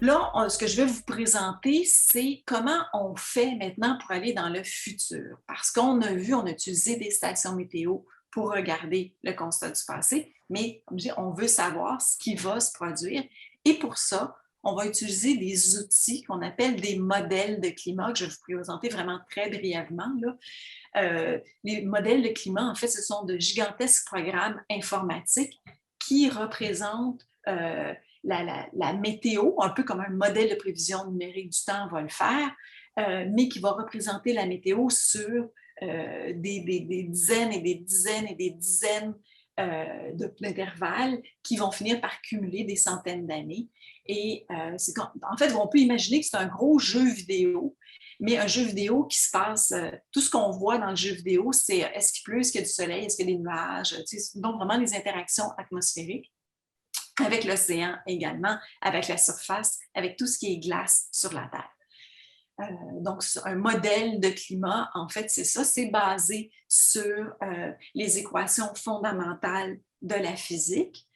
Là, ce que je vais vous présenter, c'est comment on fait maintenant pour aller dans le futur. Parce qu'on a vu, on a utilisé des stations météo pour regarder le constat du passé, mais comme je dis, on veut savoir ce qui va se produire. Et pour ça, on va utiliser des outils qu'on appelle des modèles de climat, que je vais vous présenter vraiment très brièvement, là. Les modèles de climat, en fait, ce sont de gigantesques programmes informatiques qui représentent la météo, un peu comme un modèle de prévision numérique du temps va le faire, mais qui va représenter la météo sur des dizaines et des dizaines et des dizaines d'intervalles qui vont finir par cumuler des centaines d'années. Et en fait, on peut imaginer que c'est un gros jeu vidéo, mais un jeu vidéo qui se passe, tout ce qu'on voit dans le jeu vidéo, c'est est-ce qu'il pleut, est-ce qu'il y a du soleil, est-ce qu'il y a des nuages, donc vraiment les interactions atmosphériques avec l'océan également, avec la surface, avec tout ce qui est glace sur la Terre. Donc, un modèle de climat, en fait, c'est ça, c'est basé sur les équations fondamentales de la physique.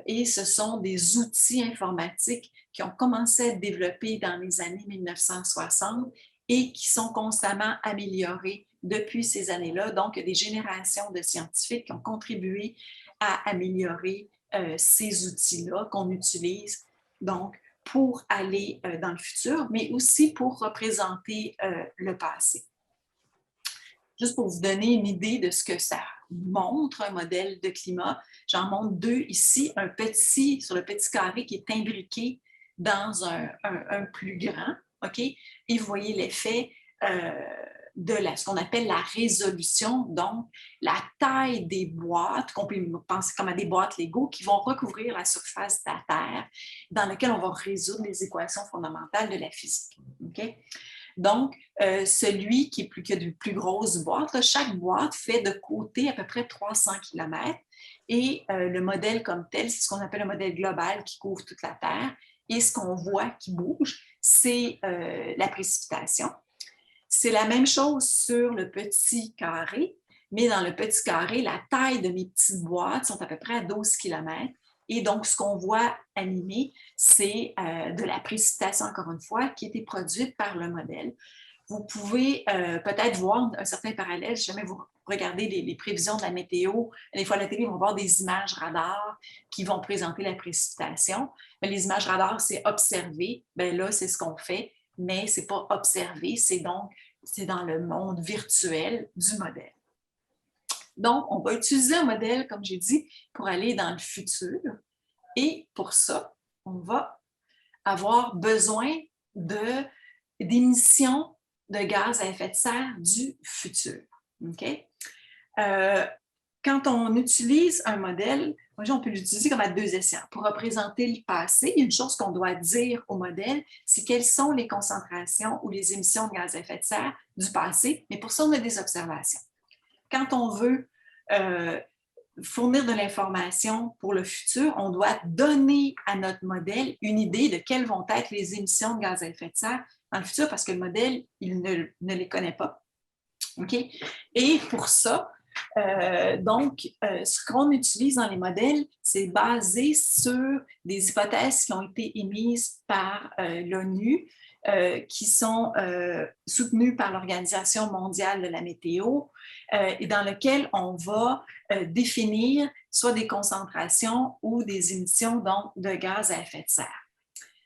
Et ce sont des outils informatiques qui ont commencé à être développés dans les années 1960 et qui sont constamment améliorés depuis ces années-là. Donc, il y a des générations de scientifiques qui ont contribué à améliorer ces outils-là qu'on utilise donc pour aller dans le futur, mais aussi pour représenter le passé. Juste pour vous donner une idée de ce que ça montre, un modèle de climat, j'en montre deux ici, un petit sur le petit carré qui est imbriqué dans un plus grand, OK? Et vous voyez l'effet de ce qu'on appelle la résolution, donc la taille des boîtes, qu'on peut penser comme à des boîtes Lego, qui vont recouvrir la surface de la Terre, dans laquelle on va résoudre les équations fondamentales de la physique. OK? Donc, celui qui a de plus grosses boîtes, là, chaque boîte fait de côté à peu près 300 km et le modèle comme tel, c'est ce qu'on appelle un modèle global qui couvre toute la Terre. Et ce qu'on voit qui bouge, c'est la précipitation. C'est la même chose sur le petit carré, mais dans le petit carré, la taille de mes petites boîtes sont à peu près à 12 km. Et donc, ce qu'on voit animé, c'est de la précipitation, encore une fois, qui a été produite par le modèle. Vous pouvez peut-être voir un certain parallèle, si jamais vous regardez les prévisions de la météo, des fois à la télé, on va voir des images radars qui vont présenter la précipitation. Mais les images radars, c'est observer. Bien là, c'est ce qu'on fait, mais ce n'est pas observer, c'est dans le monde virtuel du modèle. Donc, on va utiliser un modèle, comme j'ai dit, pour aller dans le futur. Et pour ça, on va avoir besoin d'émissions de gaz à effet de serre du futur. OK? Quand on utilise un modèle, on peut l'utiliser comme à deux escients. Pour représenter le passé, il y a une chose qu'on doit dire au modèle, c'est quelles sont les concentrations ou les émissions de gaz à effet de serre du passé, mais pour ça, on a des observations. Quand on veut fournir de l'information pour le futur, on doit donner à notre modèle une idée de quelles vont être les émissions de gaz à effet de serre dans le futur parce que le modèle, il ne les connaît pas. OK? Et pour ça, ce qu'on utilise dans les modèles, c'est basé sur des hypothèses qui ont été émises par l'ONU, qui sont soutenues par l'Organisation mondiale de la météo, et dans lesquelles on va définir soit des concentrations ou des émissions donc, de gaz à effet de serre.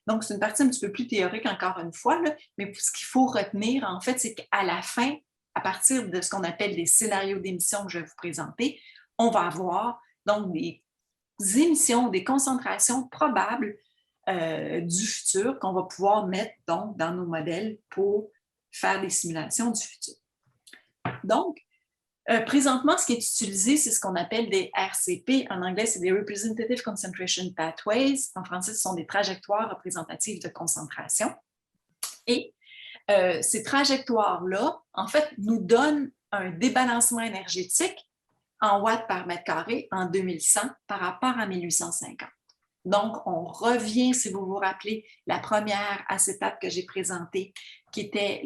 Donc, c'est une partie un petit peu plus théorique, encore une fois, là, mais ce qu'il faut retenir, en fait, c'est qu'à la fin, à partir de ce qu'on appelle des scénarios d'émissions que je vais vous présenter, on va avoir donc des émissions, des concentrations probables du futur qu'on va pouvoir mettre donc dans nos modèles pour faire des simulations du futur. Donc, présentement, ce qui est utilisé, c'est ce qu'on appelle des RCP. En anglais, c'est des Representative Concentration Pathways. En français, ce sont des trajectoires représentatives de concentration. Et ces trajectoires-là, en fait, nous donnent un débalancement énergétique en watts par mètre carré en 2100 par rapport à 1850. Donc, on revient, si vous vous rappelez, la première acétate que j'ai présentée, qui était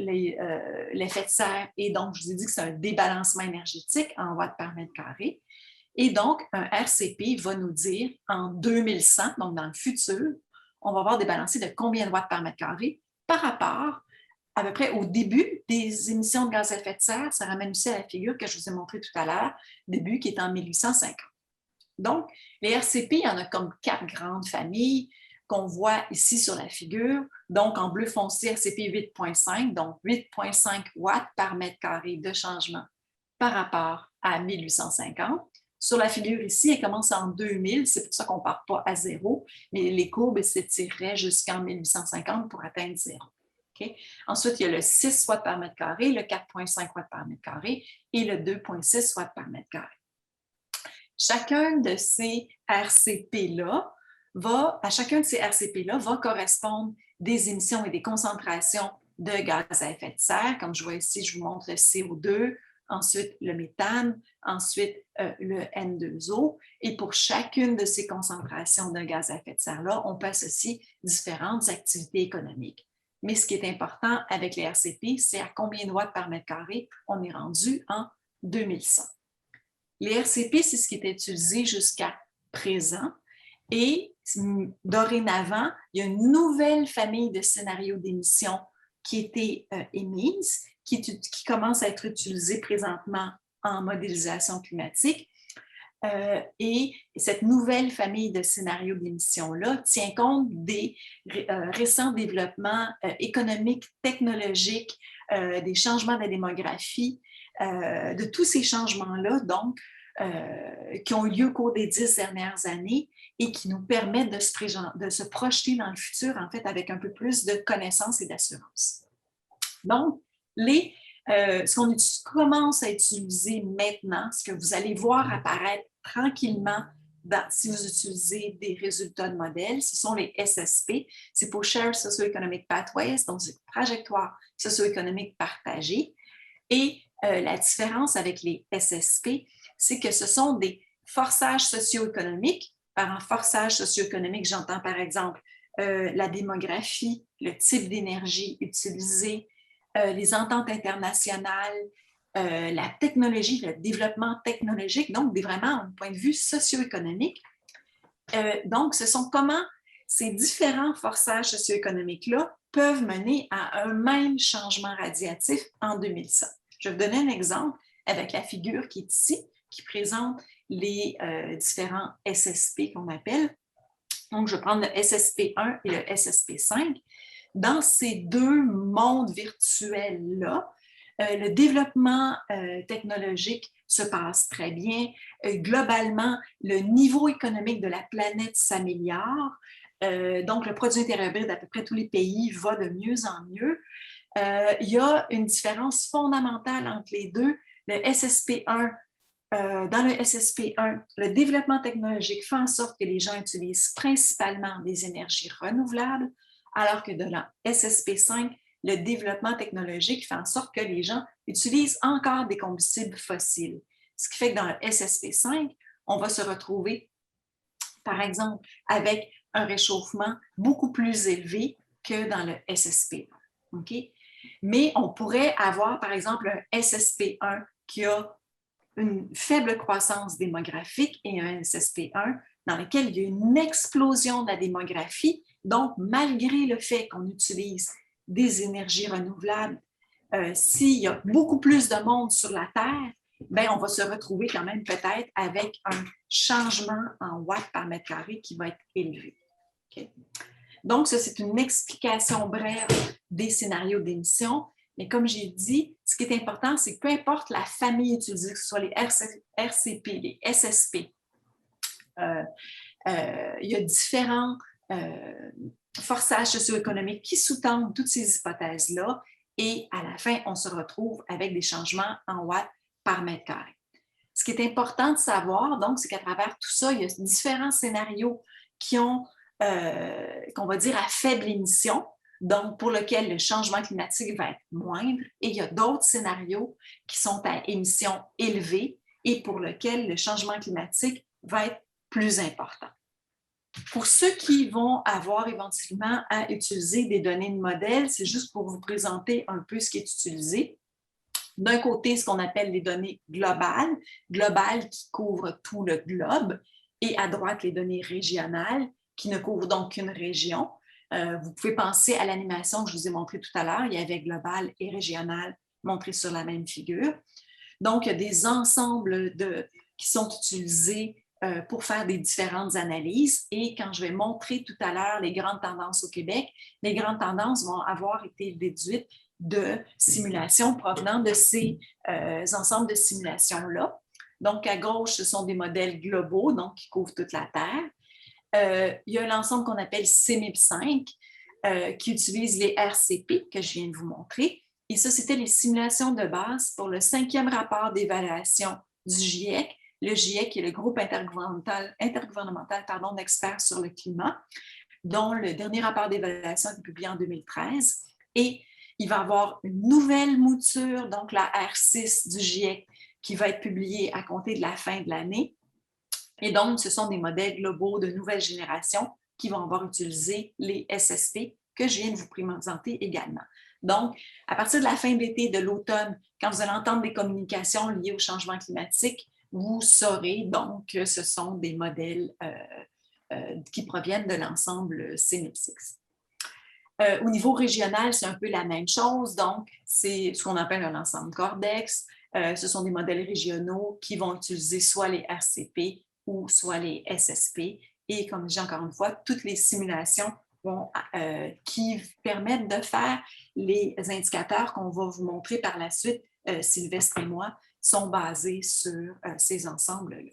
l'effet de serre. Et donc, je vous ai dit que c'est un débalancement énergétique en watts par mètre carré. Et donc, un RCP va nous dire, en 2100, donc dans le futur, on va avoir des balanciers de combien de watts par mètre carré par rapport à peu près au début des émissions de gaz à effet de serre. Ça ramène aussi à la figure que je vous ai montrée tout à l'heure, début qui est en 1850. Donc, les RCP, il y en a comme 4 grandes familles qu'on voit ici sur la figure. Donc, en bleu foncé, RCP 8.5, donc 8.5 watts par mètre carré de changement par rapport à 1850. Sur la figure ici, elle commence en 2000, c'est pour ça qu'on ne part pas à zéro, mais les courbes s'étireraient jusqu'en 1850 pour atteindre zéro. Okay? Ensuite, il y a le 6 watts par mètre carré, le 4,5 watts par mètre carré et le 2,6 watts par mètre carré. Chacun de ces RCP-là va correspondre des émissions et des concentrations de gaz à effet de serre. Comme je vois ici, je vous montre le CO2, ensuite le méthane, ensuite le N2O. Et pour chacune de ces concentrations de gaz à effet de serre-là, on peut associer différentes activités économiques. Mais ce qui est important avec les RCP, c'est à combien de watts par mètre carré on est rendu en 2100. Les RCP, c'est ce qui était utilisé jusqu'à présent. Et dorénavant, il y a une nouvelle famille de scénarios d'émissions qui été émise, qui commence à être utilisée présentement en modélisation climatique. Et cette nouvelle famille de scénarios d'émissions-là tient compte des récents développements économiques, technologiques, des changements de la démographie, de tous ces changements-là, donc, qui ont eu lieu au cours des 10 dernières années et qui nous permettent de se projeter dans le futur, en fait, avec un peu plus de connaissances et d'assurance. Donc, ce qu'on commence à utiliser maintenant, ce que vous allez voir apparaître tranquillement si vous utilisez des résultats de modèles, ce sont les SSP. C'est pour Shared Socio-Economic Pathways, donc c'est trajectoire socio-économique partagée. Et la différence avec les SSP, c'est que ce sont des forçages socio-économiques. Par un forçage socio-économique, j'entends par exemple la démographie, le type d'énergie utilisée, les ententes internationales, la technologie, le développement technologique, donc vraiment un point de vue socio-économique. Donc, ce sont comment ces différents forçages socio-économiques-là peuvent mener à un même changement radiatif en 2100. Je vais vous donner un exemple avec la figure qui est ici, qui présente les différents SSP qu'on appelle. Donc, je vais prendre le SSP1 et le SSP5. Dans ces deux mondes virtuels-là, le développement technologique se passe très bien. Globalement, le niveau économique de la planète s'améliore. Donc, le produit intérieur brut d'à peu près tous les pays va de mieux en mieux. Il y a une différence fondamentale entre les deux. Le SSP1, dans le SSP1, le développement technologique fait en sorte que les gens utilisent principalement des énergies renouvelables, alors que dans le SSP5, le développement technologique fait en sorte que les gens utilisent encore des combustibles fossiles. Ce qui fait que dans le SSP5, on va se retrouver, par exemple, avec un réchauffement beaucoup plus élevé que dans le SSP1. Okay? Mais on pourrait avoir, par exemple, un SSP1 qui a une faible croissance démographique et un SSP1 dans lequel il y a une explosion de la démographie. Donc, malgré le fait qu'on utilise des énergies renouvelables, s'il y a beaucoup plus de monde sur la Terre, bien, on va se retrouver quand même peut-être avec un changement en watts par mètre carré qui va être élevé. Okay? Donc, ça, c'est une explication brève des scénarios d'émission. Mais comme j'ai dit, ce qui est important, c'est que peu importe la famille utilisée, que ce soit les RCP, les SSP, il y a différents forçages socio-économiques qui sous-tendent toutes ces hypothèses-là. Et à la fin, on se retrouve avec des changements en watts par mètre carré. Ce qui est important de savoir, donc, c'est qu'à travers tout ça, il y a différents scénarios qui ont, qu'on va dire, à faible émission, donc pour lequel le changement climatique va être moindre, et il y a d'autres scénarios qui sont à émission élevée et pour lequel le changement climatique va être plus important. Pour ceux qui vont avoir éventuellement à utiliser des données de modèle, c'est juste pour vous présenter un peu ce qui est utilisé. D'un côté, ce qu'on appelle les données globales qui couvrent tout le globe, et à droite, les données régionales qui ne couvre donc qu'une région. Vous pouvez penser à l'animation que je vous ai montrée tout à l'heure. Il y avait global et régional montrés sur la même figure. Donc, il y a des ensembles qui sont utilisés pour faire des différentes analyses. Et quand je vais montrer tout à l'heure les grandes tendances au Québec, les grandes tendances vont avoir été déduites de simulations provenant de ces ensembles de simulations-là. Donc, à gauche, ce sont des modèles globaux, donc qui couvrent toute la Terre. Il y a l'ensemble qu'on appelle CMIP5, qui utilise les RCP que je viens de vous montrer. Et ça, c'était les simulations de base pour le 5e rapport d'évaluation du GIEC. Le GIEC est le groupe intergouvernemental d'experts sur le climat, dont le dernier rapport d'évaluation a été publié en 2013. Et il va y avoir une nouvelle mouture, donc la R6 du GIEC, qui va être publiée à compter de la fin de l'année. Et donc, ce sont des modèles globaux de nouvelle génération qui vont avoir utilisé les SSP que je viens de vous présenter également. Donc, à partir de la fin de l'été, de l'automne, quand vous allez entendre des communications liées au changement climatique, vous saurez donc que ce sont des modèles qui proviennent de l'ensemble CNIP6. Au niveau régional, c'est un peu la même chose. Donc, c'est ce qu'on appelle un ensemble Cordex. Ce sont des modèles régionaux qui vont utiliser soit les RCP ou soit les SSP. Et comme je dis encore une fois, toutes les simulations qui permettent de faire les indicateurs qu'on va vous montrer par la suite, Sylvestre et moi, sont basés sur ces ensembles-là.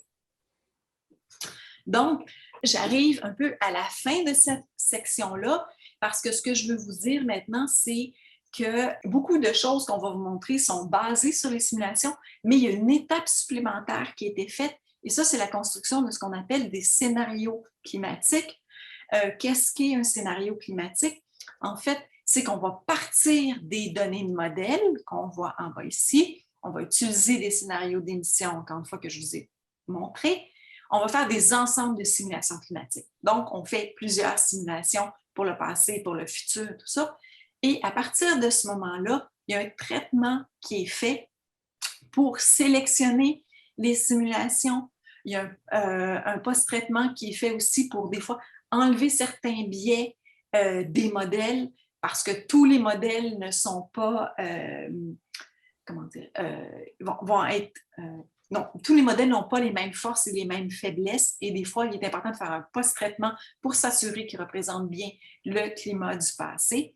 Donc, j'arrive un peu à la fin de cette section-là parce que ce que je veux vous dire maintenant, c'est que beaucoup de choses qu'on va vous montrer sont basées sur les simulations, mais il y a une étape supplémentaire qui a été faite et ça, c'est la construction de ce qu'on appelle des scénarios climatiques. Qu'est-ce qu'est un scénario climatique? En fait, c'est qu'on va partir des données de modèle qu'on voit en bas ici. On va utiliser des scénarios d'émission, encore une fois que je vous ai montré. On va faire des ensembles de simulations climatiques. Donc, on fait plusieurs simulations pour le passé, pour le futur, tout ça. Et à partir de ce moment-là, il y a un traitement qui est fait pour sélectionner les simulations. Il y a un post-traitement qui est fait aussi pour, des fois, enlever certains biais des modèles parce que tous les modèles ne sont pas, vont être... non, tous les modèles n'ont pas les mêmes forces et les mêmes faiblesses et des fois, il est important de faire un post-traitement pour s'assurer qu'ils représentent bien le climat du passé.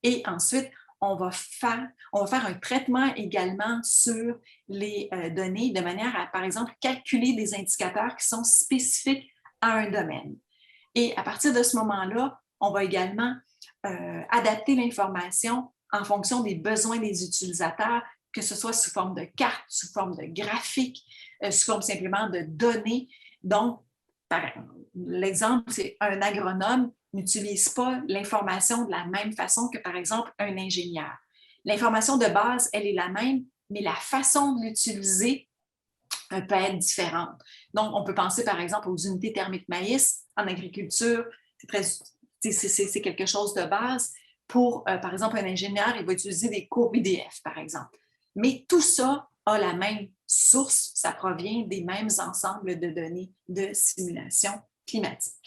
Et ensuite, on va faire un traitement également sur les données de manière à, par exemple, calculer des indicateurs qui sont spécifiques à un domaine. Et à partir de ce moment-là, on va également adapter l'information en fonction des besoins des utilisateurs, que ce soit sous forme de cartes, sous forme de graphiques, sous forme simplement de données. Donc, l'exemple, c'est un agronome n'utilise pas l'information de la même façon que, par exemple, un ingénieur. L'information de base, elle est la même, mais la façon de l'utiliser peut être différente. Donc, on peut penser, par exemple, aux unités thermiques maïs en agriculture. C'est quelque chose de base. Pour, par exemple, un ingénieur, il va utiliser des courbes IDF, par exemple. Mais tout ça a la même source, ça provient des mêmes ensembles de données de simulation climatique.